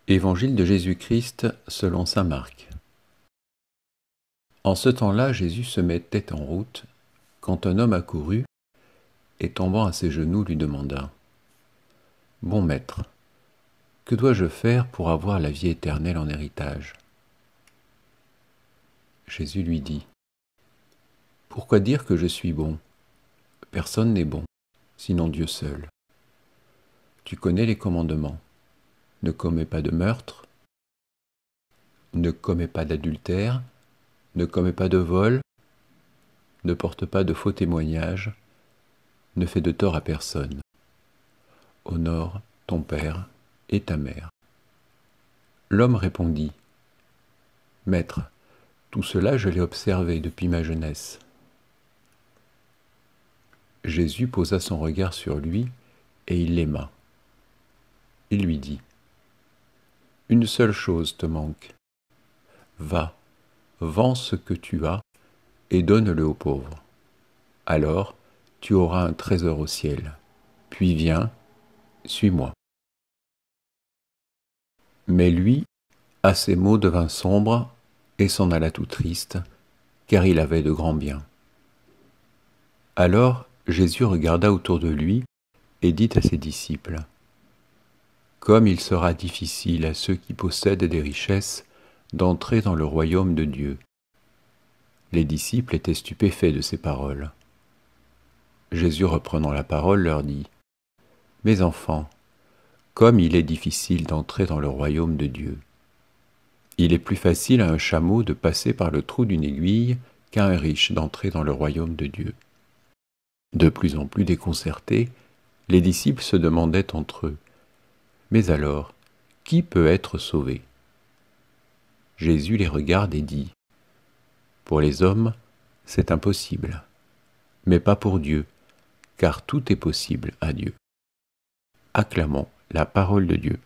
Évangile de Jésus-Christ selon saint Marc. En ce temps-là, Jésus se mettait en route, quand un homme accourut, et tombant à ses genoux lui demanda : « Bon maître, que dois-je faire pour avoir la vie éternelle en héritage ?» Jésus lui dit : « Pourquoi dire que je suis bon ? Personne n'est bon, sinon Dieu seul. Tu connais les commandements. Ne commets pas de meurtre, ne commets pas d'adultère, ne commets pas de vol, ne porte pas de faux témoignages, ne fais de tort à personne. Honore ton père et ta mère. » L'homme répondit : « Maître, tout cela je l'ai observé depuis ma jeunesse. » Jésus posa son regard sur lui et il l'aima. Il lui dit : « Une seule chose te manque. Va, vends ce que tu as et donne-le aux pauvres. Alors tu auras un trésor au ciel. Puis viens, suis-moi. » Mais lui, à ces mots, devint sombre et s'en alla tout triste, car il avait de grands biens. Alors Jésus regarda autour de lui et dit à ses disciples : « Comme il sera difficile à ceux qui possèdent des richesses d'entrer dans le royaume de Dieu. » Les disciples étaient stupéfaits de ces paroles. Jésus, reprenant la parole, leur dit : « Mes enfants, comme il est difficile d'entrer dans le royaume de Dieu. Il est plus facile à un chameau de passer par le trou d'une aiguille qu'à un riche d'entrer dans le royaume de Dieu. » De plus en plus déconcertés, les disciples se demandaient entre eux : « Mais alors, qui peut être sauvé ?» Jésus les regarde et dit : « Pour les hommes, c'est impossible, mais pas pour Dieu, car tout est possible à Dieu. » Acclamons la parole de Dieu.